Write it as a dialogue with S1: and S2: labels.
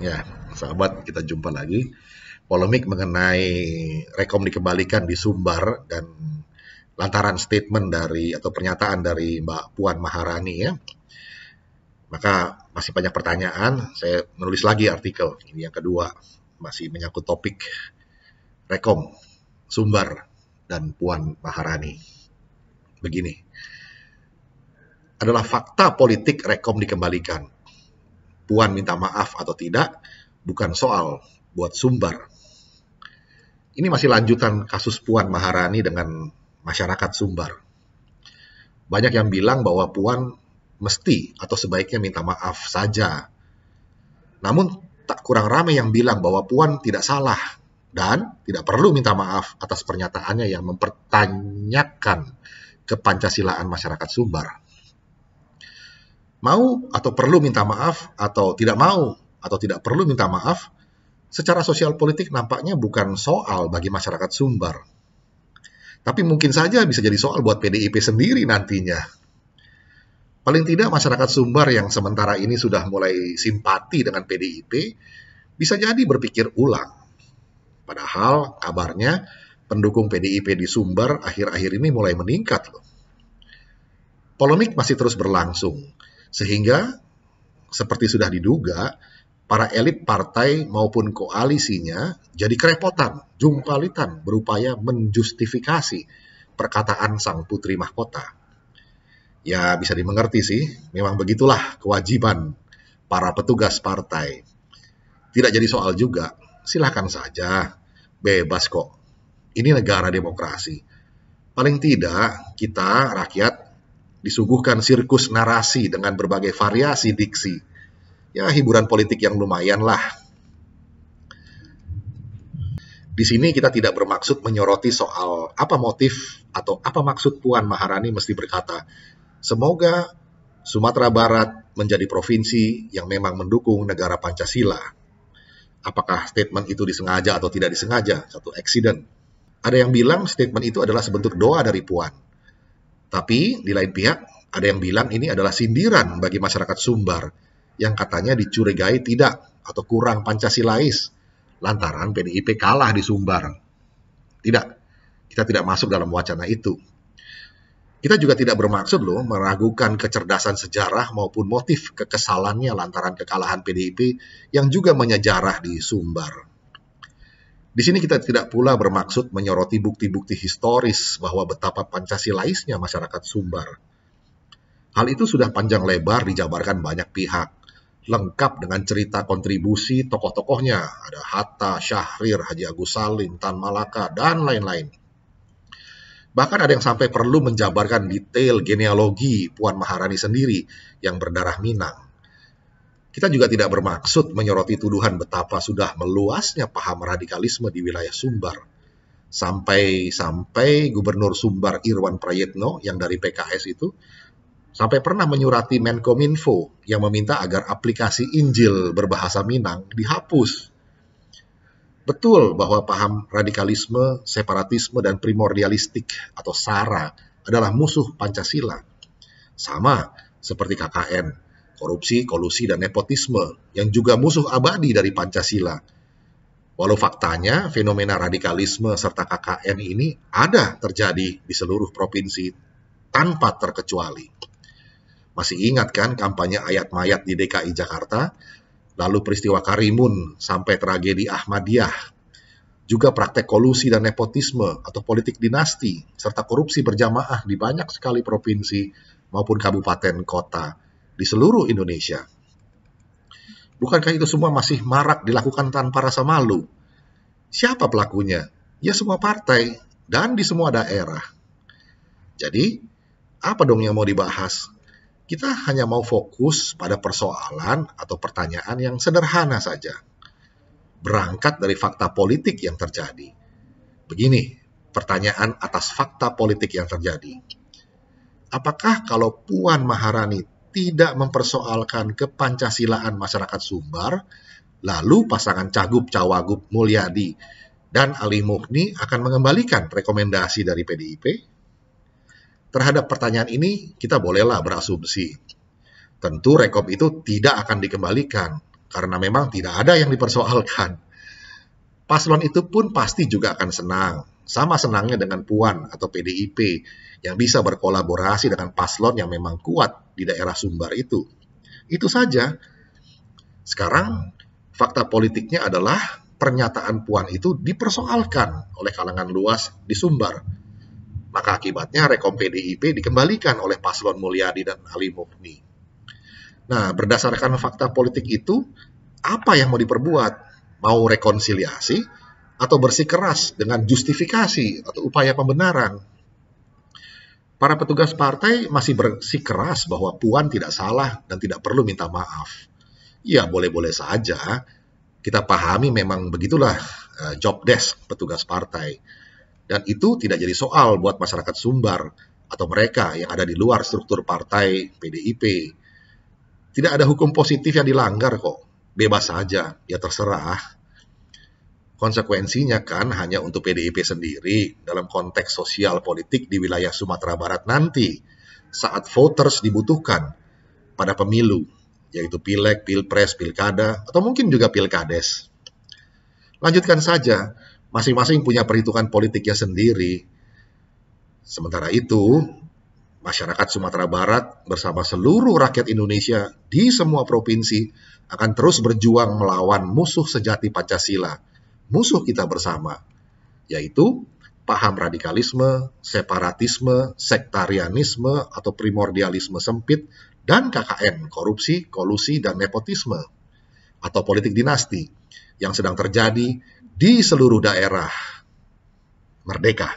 S1: Ya, sahabat, kita jumpa lagi. Polemik mengenai rekom dikembalikan di Sumbar dan lantaran statement dari atau pernyataan dari Mbak Puan Maharani ya. Maka masih banyak pertanyaan, saya menulis lagi artikel. Ini yang kedua, masih menyangkut topik rekom Sumbar dan Puan Maharani. Begini, adalah fakta politik rekom dikembalikan. Puan minta maaf atau tidak, bukan soal buat Sumbar. Ini masih lanjutan kasus Puan Maharani dengan masyarakat Sumbar. Banyak yang bilang bahwa Puan mesti atau sebaiknya minta maaf saja. Namun tak kurang ramai yang bilang bahwa Puan tidak salah dan tidak perlu minta maaf atas pernyataannya yang mempertanyakan kepancasilaan masyarakat Sumbar. Mau atau perlu minta maaf atau tidak mau atau tidak perlu minta maaf, secara sosial politik nampaknya bukan soal bagi masyarakat Sumbar. Tapi mungkin saja bisa jadi soal buat PDIP sendiri nantinya. Paling tidak masyarakat Sumbar yang sementara ini sudah mulai simpati dengan PDIP, bisa jadi berpikir ulang. Padahal kabarnya pendukung PDIP di Sumbar akhir-akhir ini mulai meningkat loh. Polemik masih terus berlangsung, sehingga seperti sudah diduga, para elit partai maupun koalisinya jadi kerepotan, jumpalitan berupaya menjustifikasi perkataan sang putri mahkota. Ya bisa dimengerti sih, memang begitulah kewajiban para petugas partai. Tidak jadi soal juga, silahkan saja, bebas kok. Ini negara demokrasi. Paling tidak, kita, rakyat, disuguhkan sirkus narasi dengan berbagai variasi diksi. Ya, hiburan politik yang lumayan lah. Di sini kita tidak bermaksud menyoroti soal apa motif atau apa maksud Puan Maharani mesti berkata, semoga Sumatera Barat menjadi provinsi yang memang mendukung negara Pancasila. Apakah statement itu disengaja atau tidak disengaja? Satu accident. Ada yang bilang statement itu adalah sebentuk doa dari Puan. Tapi di lain pihak, ada yang bilang ini adalah sindiran bagi masyarakat Sumbar yang katanya dicurigai tidak atau kurang Pancasilais lantaran PDIP kalah di Sumbar. Tidak, kita tidak masuk dalam wacana itu. Kita juga tidak bermaksud loh meragukan kecerdasan sejarah maupun motif kekesalannya lantaran kekalahan PDIP yang juga menyejarah di Sumbar. Di sini kita tidak pula bermaksud menyoroti bukti-bukti historis bahwa betapa Pancasilaisnya masyarakat Sumbar. Hal itu sudah panjang lebar dijabarkan banyak pihak, lengkap dengan cerita kontribusi tokoh-tokohnya, ada Hatta, Syahrir, Haji Agus Salim, Tan Malaka, dan lain-lain. Bahkan ada yang sampai perlu menjabarkan detail genealogi Puan Maharani sendiri yang berdarah Minang. Kita juga tidak bermaksud menyoroti tuduhan betapa sudah meluasnya paham radikalisme di wilayah Sumbar. Sampai Gubernur Sumbar Irwan Prayetno yang dari PKS itu sampai pernah menyurati Menkominfo yang meminta agar aplikasi Injil berbahasa Minang dihapus. Betul bahwa paham radikalisme, separatisme, dan primordialistik atau SARA adalah musuh Pancasila. Sama seperti KKN, korupsi, kolusi, dan nepotisme yang juga musuh abadi dari Pancasila. Walau faktanya fenomena radikalisme serta KKN ini ada terjadi di seluruh provinsi tanpa terkecuali. Masih ingat kan kampanye ayat mayat di DKI Jakarta? Lalu peristiwa Karimun sampai tragedi Ahmadiyah, juga praktek kolusi dan nepotisme atau politik dinasti, serta korupsi berjamaah di banyak sekali provinsi maupun kabupaten kota di seluruh Indonesia. Bukankah itu semua masih marak dilakukan tanpa rasa malu? Siapa pelakunya? Ya semua partai dan di semua daerah. Jadi, apa dong yang mau dibahas? Kita hanya mau fokus pada persoalan atau pertanyaan yang sederhana saja. Berangkat dari fakta politik yang terjadi. Begini, pertanyaan atas fakta politik yang terjadi. Apakah kalau Puan Maharani tidak mempersoalkan kepancasilaan masyarakat Sumbar, lalu pasangan Cagup-Cawagup Mulyadi dan Ali Mughni akan mengembalikan rekomendasi dari PDIP? Terhadap pertanyaan ini, kita bolehlah berasumsi. Tentu rekom itu tidak akan dikembalikan, karena memang tidak ada yang dipersoalkan. Paslon itu pun pasti juga akan senang, sama senangnya dengan Puan atau PDIP yang bisa berkolaborasi dengan paslon yang memang kuat di daerah Sumbar itu. Itu saja. Sekarang fakta politiknya adalah pernyataan Puan itu dipersoalkan oleh kalangan luas di Sumbar. Maka akibatnya rekom PDIP dikembalikan oleh paslon Mulyadi dan Ali Mughni. Nah, berdasarkan fakta politik itu, apa yang mau diperbuat? Mau rekonsiliasi atau bersikeras dengan justifikasi atau upaya pembenaran? Para petugas partai masih bersikeras bahwa Puan tidak salah dan tidak perlu minta maaf. Ya, boleh-boleh saja. Kita pahami memang begitulah job desk petugas partai. Dan itu tidak jadi soal buat masyarakat Sumbar atau mereka yang ada di luar struktur partai PDIP. Tidak ada hukum positif yang dilanggar kok. Bebas saja, ya terserah. Konsekuensinya kan hanya untuk PDIP sendiri dalam konteks sosial politik di wilayah Sumatera Barat nanti saat voters dibutuhkan pada pemilu, yaitu pileg, pilpres, pilkada, atau mungkin juga pilkades. Lanjutkan saja, masing-masing punya perhitungan politiknya sendiri. Sementara itu, masyarakat Sumatera Barat bersama seluruh rakyat Indonesia di semua provinsi akan terus berjuang melawan musuh sejati Pancasila, musuh kita bersama, yaitu paham radikalisme, separatisme, sektarianisme atau primordialisme sempit, dan KKN, korupsi, kolusi, dan nepotisme, atau politik dinasti yang sedang terjadi di seluruh daerah. Merdeka!